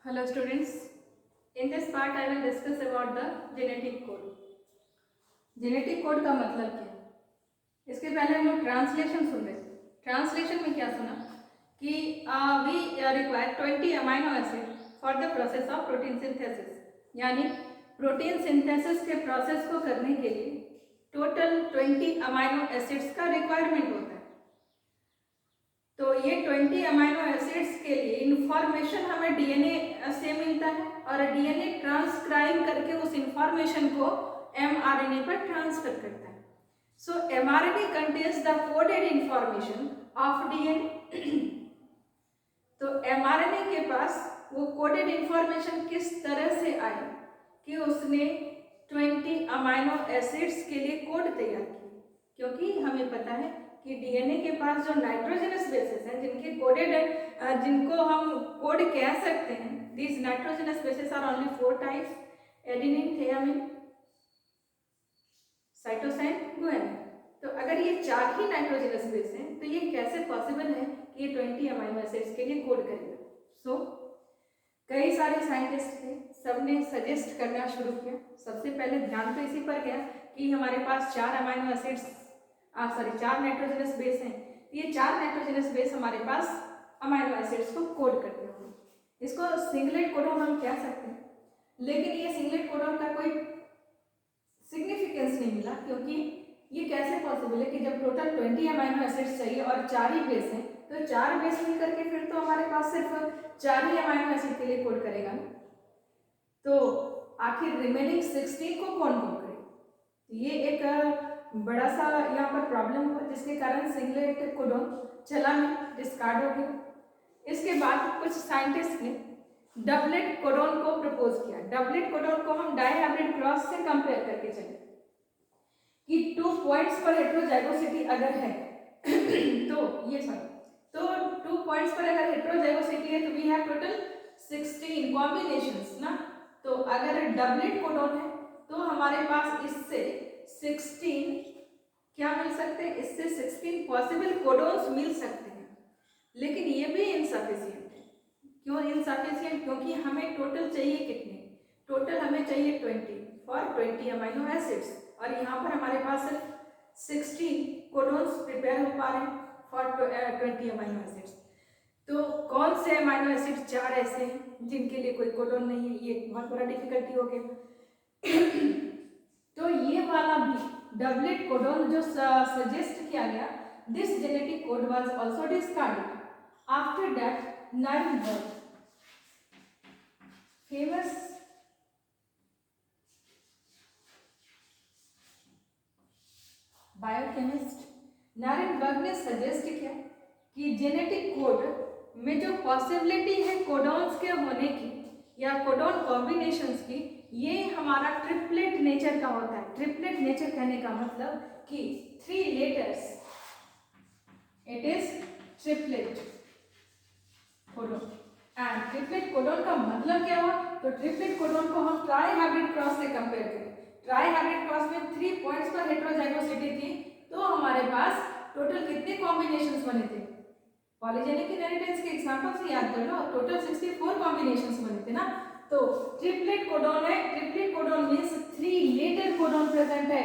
Hello students, in this part I will discuss about the genetic code. Genetic code का मतलब क्या है? इसके पहले हम लोग ट्रांसलेशन सुन रहे थे. ट्रांसलेशन में क्या सुना कि we require 20 amino acid for the process of protein synthesis, यानी प्रोटीन सिंथेसिस के प्रोसेस को करने के लिए टोटल 20 अमाइनो एसिड्स का रिक्वायरमेंट होता है. तो ये 20 अमाइनो एसिड्स के लिए इंफॉर्मेशन हमें डीएनए से मिलता है और डीएनए ट्रांसक्राइब करके उस इंफॉर्मेशन को एमआरएनए पर ट्रांसफर करता है. So mRNA contains the coded information of DNA. तो एमआरएनए के पास वो कोडेड इंफॉर्मेशन किस तरह से आई कि उसने 20 अमाइनो एसिड्स के लिए कोड तैयार किया, क्योंकि हमें पता है कि डीएनए के पास जो नाइट्रोजनस बेसेस हैं जिनके कोडेड जिनको हम कोड कह सकते हैं, these nitrogenous bases are only 4 types: adenine, thiamine, cytosine, guanine. तो अगर ये 4 ही नाइट्रोजनस बेस हैं तो ये कैसे पॉसिबल है कि ये 20 अमाइनो एसिड्स के लिए कोड करेगा? सो कई सारे साइंटिस्ट थे, सबने सजेस्ट करना शुरू किया. सबसे पहले ध्यान तो इसी पर गया कि हमारे पास 4 अमाइनो एसिड्स 4 नाइट्रोजनस बेस हैं. ये 4 नाइट्रोजनस बेस हमारे पास अमाइनो एसिड्स को कोड करते होंगे. इसको सिंगलेट कोडोन हम कह सकते हैं, लेकिन ये सिंगलेट कोडोन का कोई सिग्निफिकेंस नहीं मिला, क्योंकि ये कैसे पॉसिबल है कि जब टोटल 20 अमाइनो एसिड्स चाहिए और 4 ही बेस हैं, तो 4 बेस मिलकर के फिर तो हमारे पास सिर्फ 4 ही अमाइनो एसिड के लिए कोड करेगा ना. तो आखिर रिमेनिंग 16 को कौन कोड करेगा? ये एक बड़ा सा यहाँ पर प्रॉब्लम हुआ, जिसके कारण सिंगलेट कोडोन चला नहीं, डिस्कार्ड हो गया. इसके बाद कुछ साइंटिस्ट ने डबलेट कोडोन को प्रपोज किया. डबलेट कोडोन को हम डायहाइब्रिड क्रॉस से कंपेयर करके चले कि 2 पॉइंट्स पर हेटेरोजाइगोसिटी अगर है तो 2 पॉइंट्स पर अगर हेटेरोजाइगोसिटी है तो वी हैव टोटल 16 कॉम्बिनेशंस ना. तो अगर डबलेट कोडोन है तो हमारे पास इससे 16 क्या मिल सकते हैं? इससे 16 पॉसिबल कोडोन्स मिल सकते हैं, लेकिन ये भी इनसफिशिएंट है. क्यों इनसफिशिएंट? क्योंकि हमें टोटल चाहिए कितने? टोटल हमें चाहिए 20 फॉर 20 अमाइनो एसिड्स, और यहाँ पर हमारे पास सिर्फ 16 कोडोन्स प्रिपेयर हो पा रहे हैं फॉर 20 अमाइनो एसिड्स. तो कौन से अमाइनो एसिड 4 ऐसे हैं जिनके लिए कोई कोडोन नहीं है? ये बहुत बड़ा डिफिकल्टी हो गया. तो ये वाला भी डबलेट कोडोन जो सजेस्ट किया गया, this genetic code was also discarded. After that Nirenberg, famous biochemist, Nirenberg ने सजेस्ट किया कि जेनेटिक कोड में जो पॉसिबिलिटी है कोडोन्स के होने की या कोडोन कॉम्बिनेशंस की, ये हमारा ट्रिपलेट नेचर का होता है. ट्रिपलेट नेचर कहने का मतलब कि 3 letters, it is triplet codon. And triplet codon का मतलब क्या हुआ? तो ट्रिपलेट कोडोन को हम ट्राई हाइब्रिड क्रॉस से कंपेयर करें. ट्राई हाइब्रिड क्रॉस में 3 पॉइंट्स पर हेटेरोजाइगोसिटी थी, तो हमारे पास टोटल कितने कॉम्बिनेशंस बने थे? पॉलीजेनिक इनहेरिटेंस के एग्जांपल से याद कर लो, टोटल 64 कॉम्बिनेशंस बने थे ना. तो ट्रिपलेट कोडोन है. Triplet codon means 3 letter codon present है,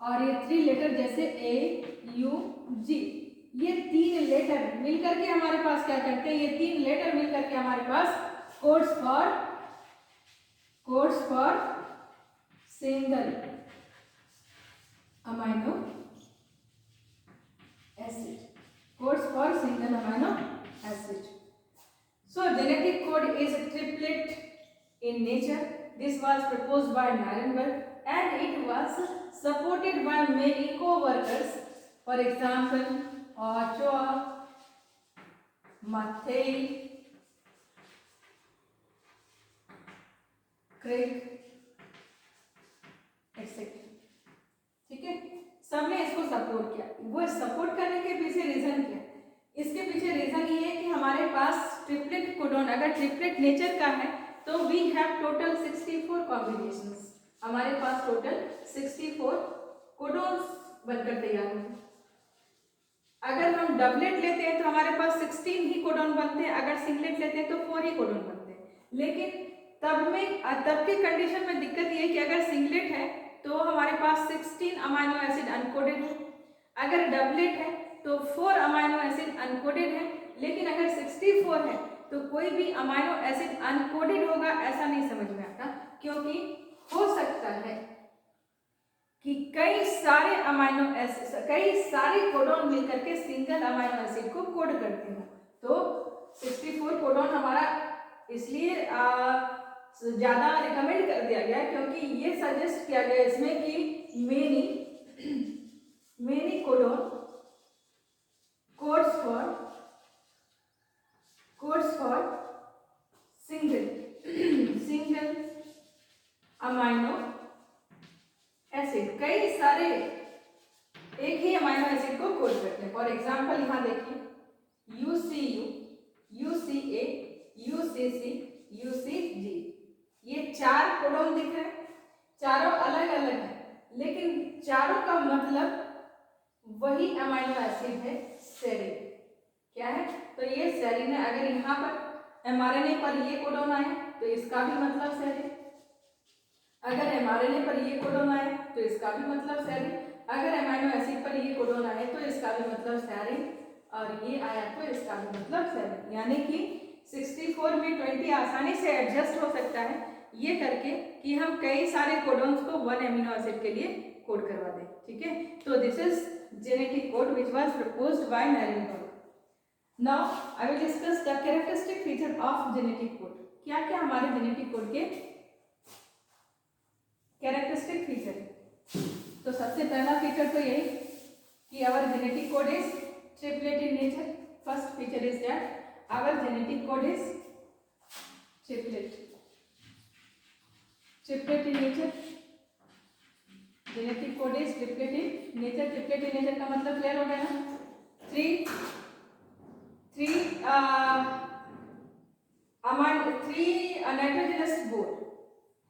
और ये 3 लेटर जैसे ए यू जी, ये 3 लेटर मिलकर के हमारे पास क्या करते हैं? ये 3 लेटर मिलकर के हमारे पास codes for single amino acid, codes for single amino acid. So genetic code is a triplet in nature. This was proposed by Nirenberg and it was supported by many co-workers. For example, Ochoa, Mattei, Craig, etc. ठीक है, सबने इसको support किया. वो support करने के पीछे reason क्या? इसके पीछे रीजन ये है कि हमारे पास ट्रिपलेट कोडोन अगर ट्रिपलेट नेचर का है तो वी हैव टोटल 64 कॉम्बिनेशंस. हमारे पास टोटल 64 कोडोन्स बनकर तैयार होंगे. अगर हम डबलेट लेते हैं तो हमारे पास 16 ही कोडोन बनते हैं, अगर सिंगलेट लेते हैं तो 4 ही कोडोन बनते हैं. लेकिन तब की कंडीशन में दिक्कत ये है कि अगर सिंगलेट है तो हमारे पास 16 अमाइनो एसिड अनकोडेड है, अगर डबलेट है तो 4 अमाइनो एसिड अनकोडेड है, लेकिन अगर 64 है तो कोई भी अमाइनो एसिड अनकोडेड होगा ऐसा नहीं समझ में आता, क्योंकि हो सकता है कि कई सारे कोडोन मिलकर के सिंगल अमाइनो एसिड को कोड करते हो। तो 64 कोडोन हमारा इसलिए ज्यादा रिकमेंड कर दिया गया क्योंकि ये सजेस्ट किया गया इसमें कि many codon codes for single amino acid, कई सारे एक ही अमाइनो एसिड को कोड करते हैं। फॉर एग्जाम्पल यहाँ देखिए UCU, UCA, UCC, UCG, ये 4 कोडोन दिख रहे हैं, चारों अलग अलग हैं, लेकिन चारों का मतलब वही अमाइनो एसिड है सेरीन। क्या है? तो ये सेरीन है। अगर यहाँ पर mRNA पर ये कोडोन आए तो इसका भी मतलब सेरीन, अगर mRNA पर ये कोडोन आए तो इसका भी मतलब सेरीन, अगर अमाइनो एसिड पर ये कोडोन आए तो इसका भी मतलब सेरीन, और ये आया तो इसका भी मतलब सेरीन। यानी कि 64 में 20 आसानी से एडजस्ट हो सकता है ये करके कि हम कई सारे कोडोन्स को 1 अमीनो एसिड के लिए कोड करवा दें। ठीक है, तो this is genetic code which was proposed by Nirenberg. Now I will discuss the characteristic feature of genetic code. क्या क्या हमारे जेनेटिक कोड के कैरेक्टरिस्टिक फीचर। तो सबसे पहला फीचर तो यही कि our genetic code is triplet in nature. First feature is that our genetic code is triplet in nature. Genetic code is triplet in nature. Triplet in nature का मतलब clear हो गया ना?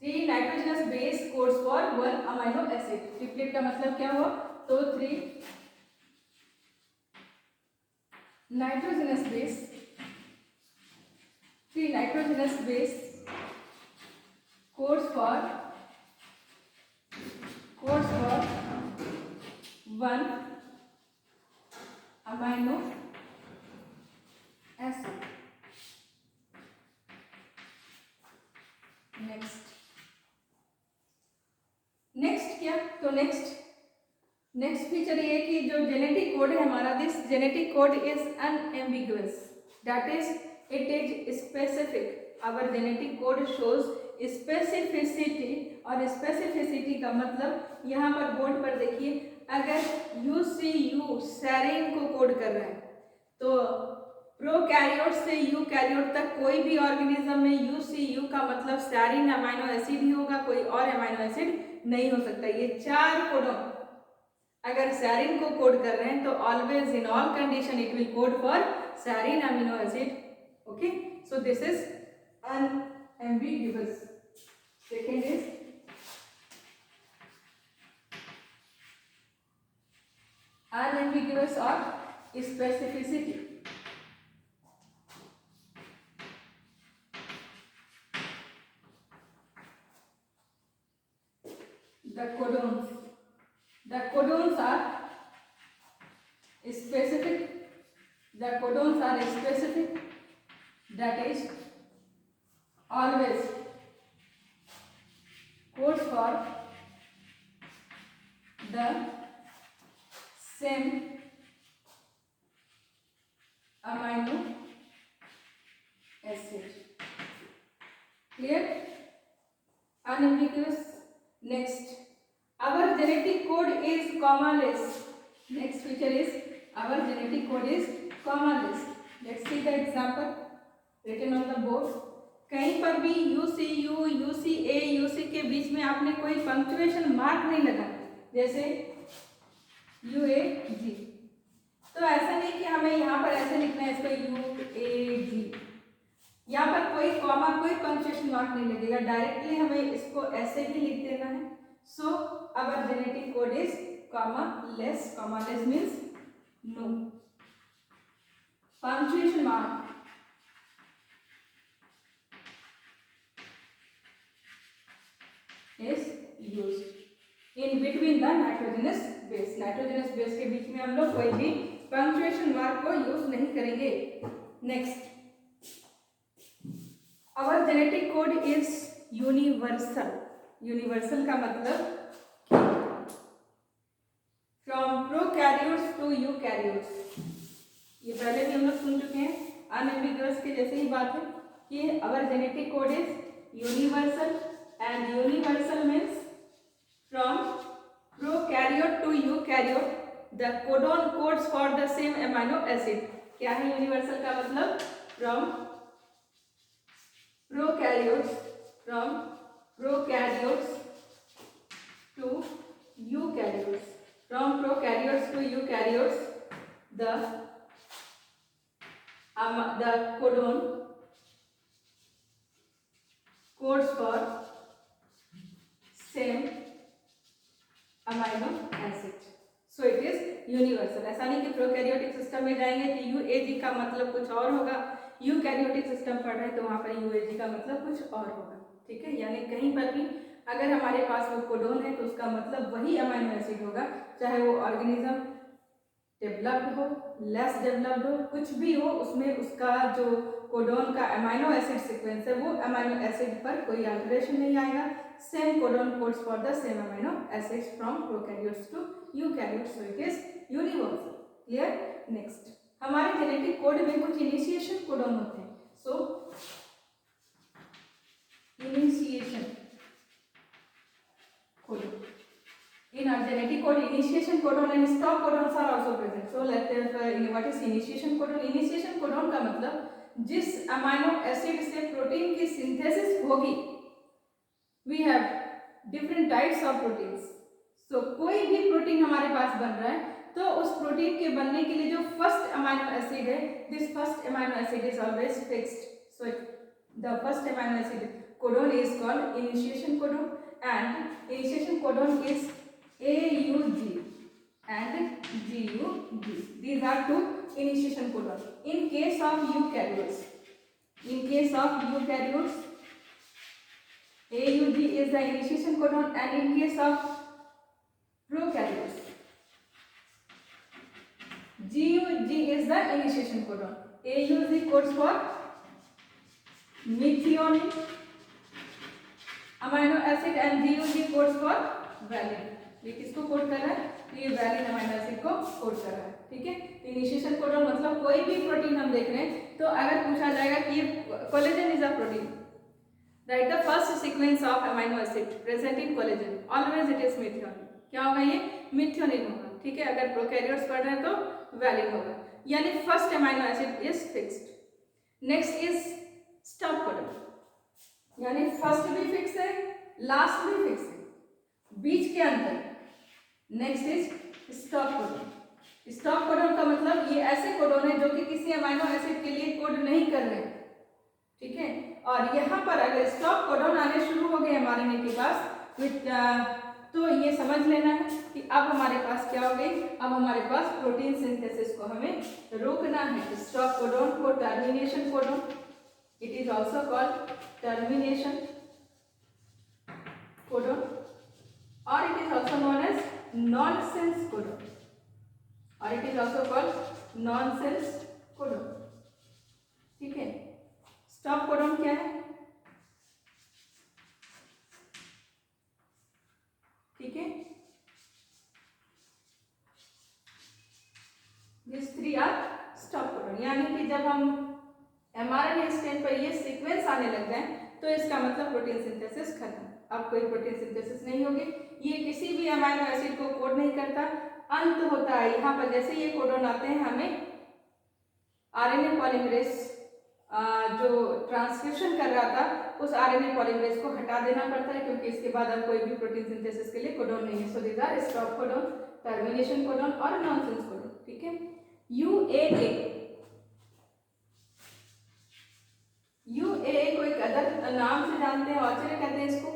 Three nitrogenous base codes for 1 amino acid. Triplet का मतलब क्या हुआ? तो 3 nitrogenous base codes for 1 amino acid. Next क्या? तो नेक्स्ट फीचर ये कि जो जेनेटिक कोड है हमारा, this genetic code is unambiguous, that is it is specific. Our genetic code shows specificity, और स्पेसिफिसिटी का मतलब यहाँ पर बोर्ड पर देखिए, अगर UCU सेरीन को कोड कर रहे हैं तो प्रोकैरियोट से यूकैरियोट तक कोई भी ऑर्गेनिज्म में UCU का मतलब सेरीन अमाइनो एसिड ही होगा, कोई और अमाइनो एसिड नहीं हो सकता। ये 4 कोडोन अगर सेरीन को कोड कर रहे हैं तो always in all condition it will code for serine amino acid. Okay, so this is unambiguous. Second is unambiguous or specificity. The codons are specific. That is always codes for the same amino acid. Clear? Unambiguous. Next, our genetic code is commaless. Next feature is our genetic code is commaless. Let's see the example written on the board. कहीं पर भी UCU, UCA, UC के बीच में आपने कोई punctuation mark नहीं लगा, जैसे UAG, तो ऐसा नहीं कि हमें यहाँ पर ऐसे लिखना है इसको UAG, यहाँ पर कोई कॉमा कोई पंक्चुएशन मार्क नहीं लगेगा, डायरेक्टली हमें इसको ऐसे ही लिख देना है। So our genetic code is commaless. Commaless means no punctuation mark use in between the nitrogenous base. Nitrogenous base के बीच में हम लोग कोई भी पंक्चुएशन मार्क को यूज नहीं करेंगे। Next, our genetic code is universal. Universal का मतलब फ्रॉम प्रोकैरियोट्स टू यूकैरियोट्स। ये पहले भी हम लोग सुन चुके हैं, अनएम्बिगुअस के जैसे ही बात है कि our genetic code is universal and universal means from prokaryote to eukaryote the codon codes for the same amino acid. क्या है यूनिवर्सल का मतलब? From prokaryotes to eukaryotes, from prokaryotes to eukaryotes, the codon codes for same amino acid, so it is universal। ऐसा नहीं कि prokaryotic system में जाएंगे कि यूएजी का मतलब कुछ और होगा, यूकैरियोटिक सिस्टम पढ़ रहे हैं तो वहां पर यूएजी का मतलब कुछ और होगा। ठीक है, यानी कहीं पर भी अगर हमारे पास वो कोडोन है तो उसका मतलब वही अमीनो एसिड होगा, चाहे वो ऑर्गेनिज्म डेवलप्ड हो, लेस डेवलप्ड हो, कुछ भी हो, उसमें उसका जो कोडोन का अमीनो एसिड सीक्वेंस है वो अमीनो एसिड पर कोई अल्टरेशन नहीं आएगा। Same codon codes for the same amino acids from prokaryotes to eukaryotes, so it is universal. Clear? Next, हमारे जेनेटिक कोड में कुछ इनिशिएशन कोडोन होते हैं। सो initiation codon. In our genetic code, initiation codon and stop codons are also present. So let what is initiation codon? Initiation codon का मतलब जिस amino acid से protein की सिंथेसिस होगी, we have different types of proteins. So कोई भी protein हमारे पास बन रहा है तो उस प्रोटीन के बनने के लिए जो फर्स्ट अमीनो एसिड है, this first amino acid is always fixed. So the first amino acid codon is called initiation codon, and initiation codon is AUG and GUG. These are two initiation codon. In case of eukaryotes, AUG is the initiation codon, and in case of prokaryotes, GUG is the initiation codon. AUG codes for methionine amino acid and GUG codes for valine. ये किसको code कर रहा है? ये valine amino acid को code कर रहा है। ठीक है, इनिशिएशन कोडन मतलब कोई भी प्रोटीन हम देख रहे हैं तो अगर पूछा जाएगा कि ये collagen is a protein, right the first sequence of amino acid present in collagen, always it is methionine. क्या होगा? ये मिथियोनिन होगा। ठीक है, अगर प्रोकैरियोट्स पढ़ रहे हैं तो वैलिन होगा, यानी first amino acid is fixed. Next is stop codon, यानी फर्स्ट भी फिक्स है, लास्ट भी फिक्स है, बीच के अंतर। Next is stop codon. Stop codon का मतलब ये ऐसे कोडन है जो कि किसी अमीनो एसिड के लिए कोड नहीं कर रहे हैं। ठीक है, और यहाँ पर अगर स्टॉप कोडन आने शुरू हो गए हमारे ने के पास तो ये समझ लेना है कि अब हमारे पास क्या हो गई, अब हमारे पास प्रोटीन सिंथेसिस को हमें रोकना है। स्टॉप कोडन को termination codon, it is also called termination codon, or it is also known as nonsense codon, or it is also called nonsense codon। ठीक है, स्टॉप कोडन क्या है? ठीक है, these three are stop codon, यानी कि जब हम mRNA स्ट्रैंड पर ये सीक्वेंस आने लग जाए तो इसका मतलब प्रोटीन सिंथेसिस खत्म, अब कोई प्रोटीन सिंथेसिस नहीं होगी। ये किसी भी अमीनो एसिड को कोड नहीं करता, अंत होता है यहाँ पर। जैसे ये कोडोन आते हैं, हमें आरएनए पॉलीमरेज जो ट्रांसक्रिप्शन कर रहा था उस आरएनए पॉलीमरेज को हटा देना पड़ता है, क्योंकि इसके बाद अब कोई भी प्रोटीन सिंथेसिस के लिए कोडोन नहीं है। So these are stop codon, termination codon और नॉनसेंस कोडोन। ठीक है, UAA को एक अदर नाम से जानते हैं, ऑर्चिड कहते हैं इसको।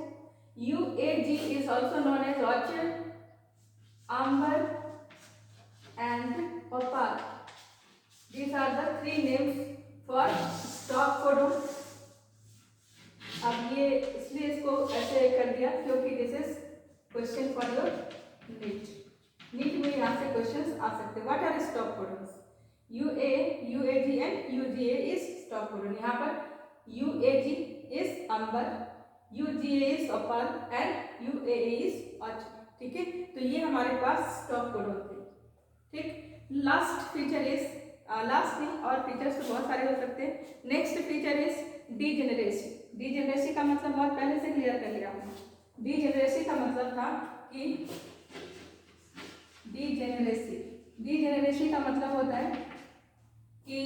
UAG is also known as ऑर्चिड, amber and opal. These are the three names for stop codon। अब ये इसलिए इसको ऐसे कर दिया क्योंकि this is question for your NEET में यहाँ से क्वेश्चंस आ सकते हैं. What are stop codons? UA, UAG and UGA is stop codon. यहाँ पर UAG is amber, UGA is opal and UAA is ochre. ठीक है, तो ये हमारे पास स्टॉप कोडन थे. ठीक, लास्ट फीचर इज लास्ट नहीं, और फीचर्स तो बहुत सारे हो सकते हैं. Next feature is degeneracy. Degeneracy का मतलब बहुत पहले से क्लियर कर लिया हमने. डीजेनरेसी का मतलब था कि डीजेनरेसी का मतलब होता है कि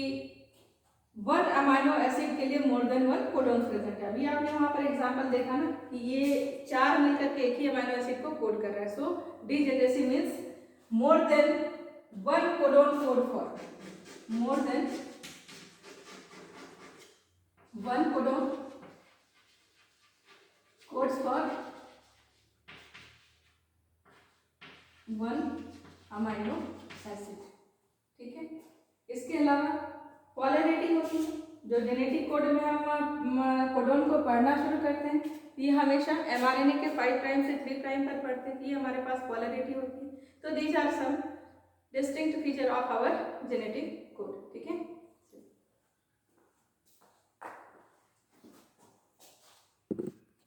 वन अमाइनो एसिड के लिए मोर देन वन कोडॉन प्रेजेंट है. अभी आपने वहां पर एग्जांपल देखा ना कि ये 4 मिलकर के एक ही अमाइनो एसिड को कोड कर रहा है. So degeneracy means more than one codon code for more than one codon codes for one amino acid. ठीक है, इसके अलावा पॉलरिटी होती है. जो जेनेटिक कोड में हम कोडोन को पढ़ना शुरू करते हैं, ये हमेशा mRNA के 5 प्राइम से 3 प्राइम पर पढ़ते हैं. ये हमारे पास पॉलरिटी होती है. तो these are some distinct feature of our genetic code. ठीक है.